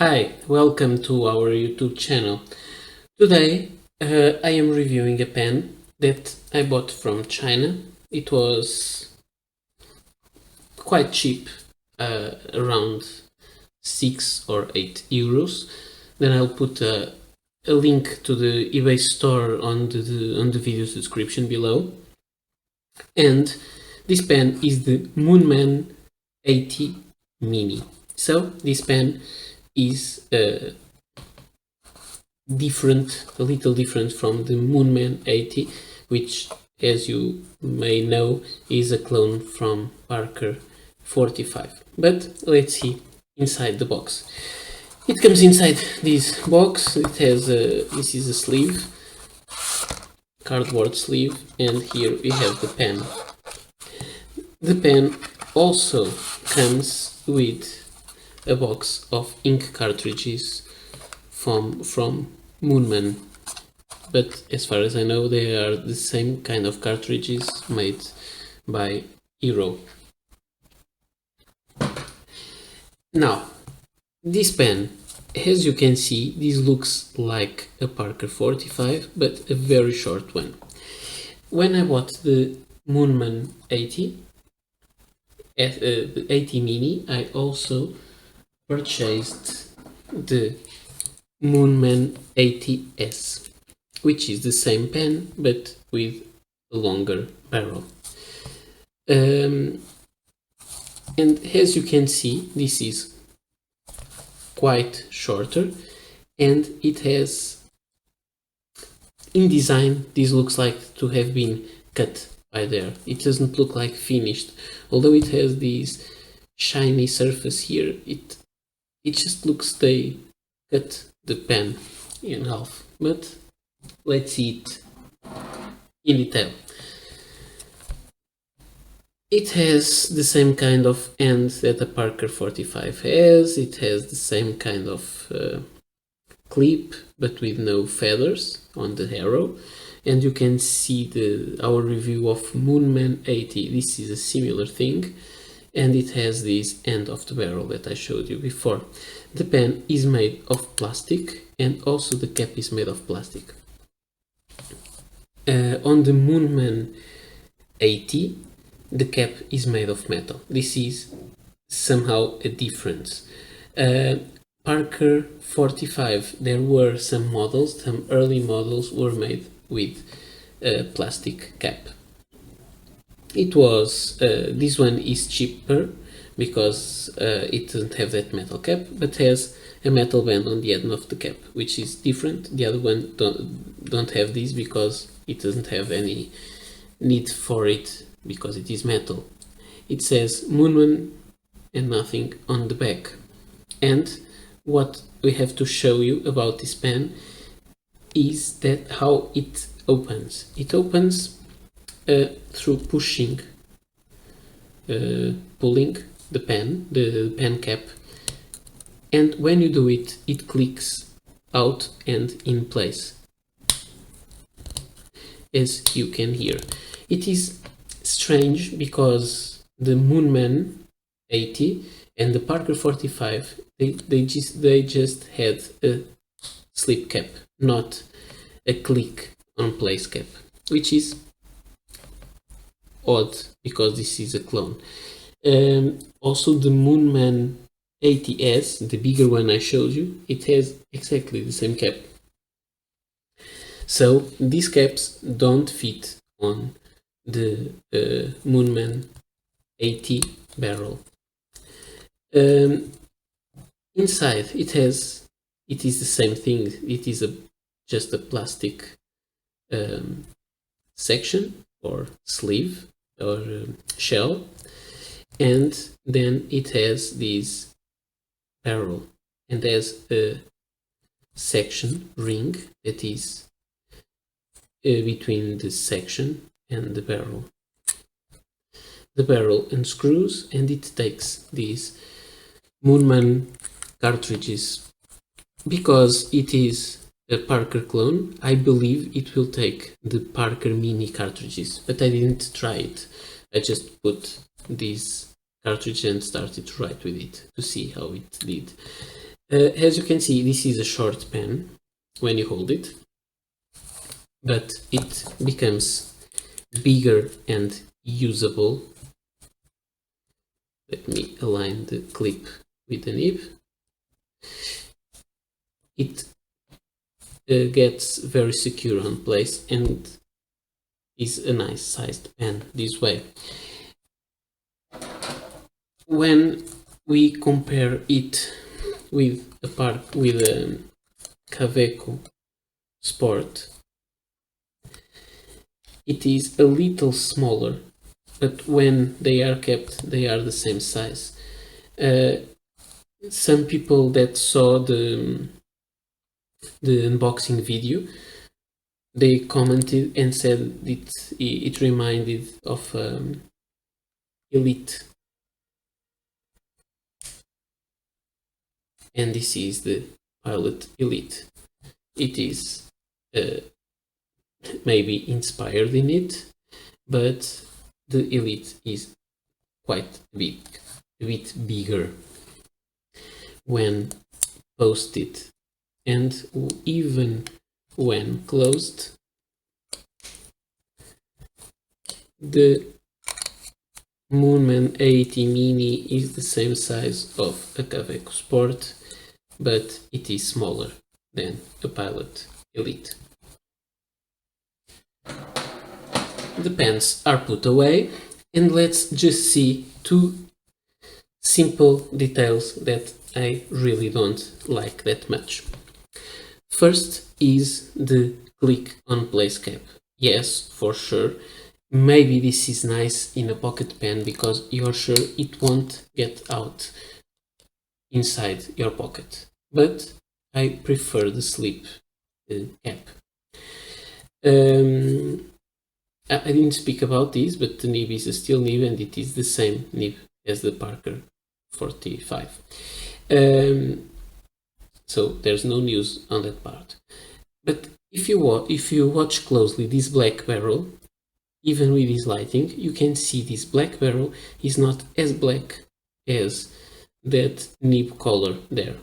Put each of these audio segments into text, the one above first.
Hi, welcome to our YouTube channel. Today I am reviewing a pen that I bought from China. It was quite cheap, around 6 or 8 euros. Then I'll put a link to the eBay store on the video's description below. And this pen is the Moonman 80 Mini. So this pen is different, a little different from the Moonman 80, which, as you may know, is a clone from Parker 45. But let's see inside the box. It comes inside this box. It has this is a sleeve, cardboard sleeve, and here we have the pen. The pen also comes with a box of ink cartridges from Moonman, but as far as I know they are the same kind of cartridges made by Hero. Now, this pen, as you can see, this looks like a Parker 45, but a very short one. When I bought the Moonman 80, the 80 Mini, I also purchased the Moonman 80S, which is the same pen but with a longer barrel. And as you can see, this is quite shorter, and it has, in design, this looks like to have been cut by there. It doesn't look like finished, although it has this shiny surface here. It just looks they cut the pen in half, but let's see it in detail. It has the same kind of end that a Parker 45 has. It has the same kind of clip, but with no feathers on the arrow. And you can see our review of Moonman 80. This is a similar thing, and it has this end of the barrel that I showed you before. The pen is made of plastic, and also the cap is made of plastic. On the Moonman 80, the cap is made of metal. This is somehow a difference. Parker 45, there were some models, some early models were made with a plastic cap. It was, this one is cheaper because it doesn't have that metal cap, but has a metal band on the end of the cap, which is different. The other one don't have this because it doesn't have any need for it because it is metal. It says Moonman and nothing on the back. And what we have to show you about this pen is that how it opens. It opens through pushing, pulling the pen cap, and when you do it, it clicks out and in place, as you can hear. It is strange because the Moonman 80 and the Parker 45, they just had a slip cap, not a click on place cap, which is odd because this is a clone. Also, the Moonman 80S, the bigger one I showed you, it has exactly the same cap. So these caps don't fit on the Moonman 80 barrel. Inside it is the same thing. It is just a plastic section or sleeve or shell, and then it has this barrel and has a section ring that is between the section and the barrel. The barrel unscrews and it takes these Moonman cartridges. Because it is a Parker clone, I believe it will take the Parker Mini cartridges, but I didn't try it. I just put this cartridge and started to write with it to see how it did. As you can see, this is a short pen when you hold it, but it becomes bigger and usable. Let me align the clip with the nib. It gets very secure on place and is a nice sized pen this way. When we compare it with a Kaweco Sport, it is a little smaller, but when they are kept, they are the same size. Some people that saw the unboxing video, they commented and said it reminded of Elite, and this is the Pilot Elite. It is maybe inspired in it, but the Elite is quite a bit bigger when posted, and even when closed, the Moonman 80 Mini is the same size of a Kaweco Sport, but it is smaller than a Pilot Elite. The pens are put away, and let's just see two simple details that I really don't like that much. First is the click on place cap. Yes, for sure. Maybe this is nice in a pocket pen because you're sure it won't get out inside your pocket. But I prefer the slip cap. I didn't speak about this, but the nib is a steel nib and it is the same nib as the Parker 45. So there's no news on that part. But if you watch closely this black barrel, even with this lighting, you can see this black barrel is not as black as that nib color there.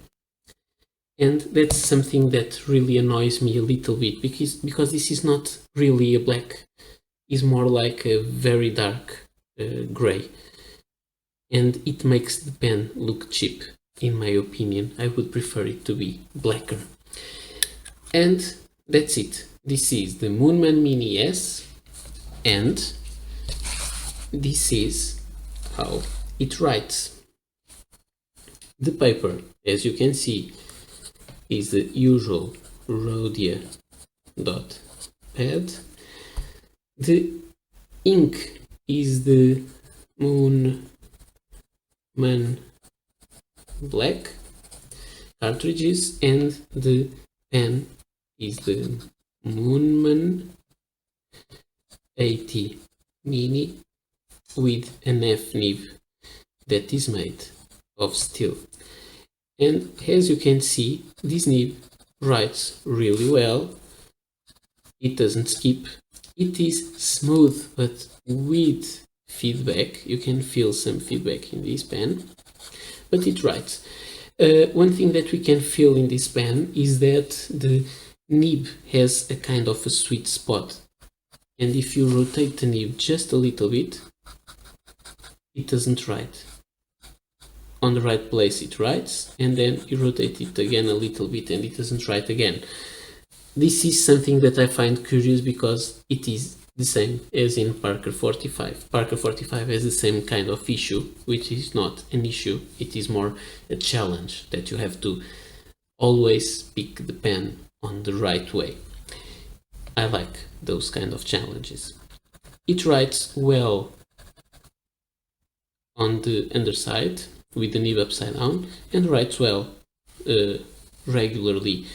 And that's something that really annoys me a little bit, because this is not really a black, it's more like a very dark gray. And it makes the pen look cheap, in my opinion. I would prefer it to be blacker. And that's it. This is the Moonman Mini S, and this is how it writes. The paper, as you can see, is the usual Rhodia dot pad. The ink is the Moonman black cartridges, and the pen is the Moonman 80 Mini with an F nib that is made of steel. And as you can see, this nib writes really well. It doesn't skip. It is smooth, but with feedback. You can feel some feedback in this pen, but it writes. One thing that we can feel in this pen is that the nib has a kind of a sweet spot. And if you rotate the nib just a little bit, it doesn't write. On the right place it writes, and then you rotate it again a little bit and it doesn't write again. This is something that I find curious because it is the same as in Parker 45. Parker 45 has the same kind of issue, which is not an issue, it is more a challenge that you have to always pick the pen on the right way. I like those kind of challenges. It writes well on the underside with the nib upside down, and writes well regularly.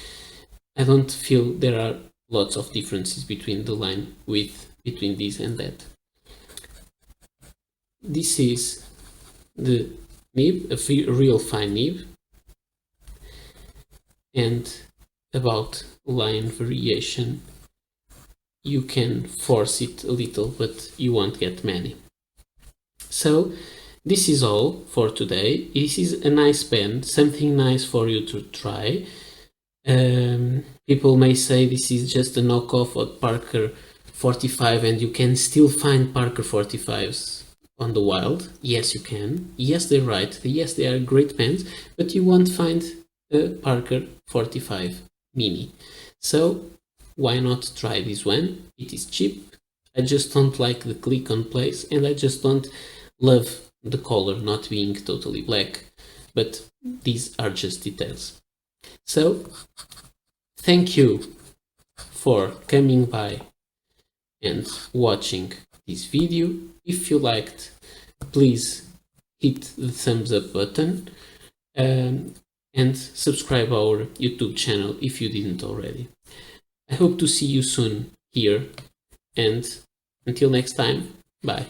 I don't feel there are lots of differences between the line width between this and that. This is the nib, a real fine nib. And about line variation, you can force it a little, but you won't get many. So this is all for today. This is a nice pen, something nice for you to try. People may say this is just a knockoff of Parker 45 and you can still find Parker 45s on the wild. Yes, you can. Yes, they're right. Yes, they are great pens, but you won't find a Parker 45 mini. So why not try this one? It is cheap. I just don't like the click on place, and I just don't love the color not being totally black, but these are just details. So thank you for coming by and watching this video. If you liked, please hit the thumbs up button and subscribe our YouTube channel if you didn't already. I hope to see you soon here, and until next time, bye.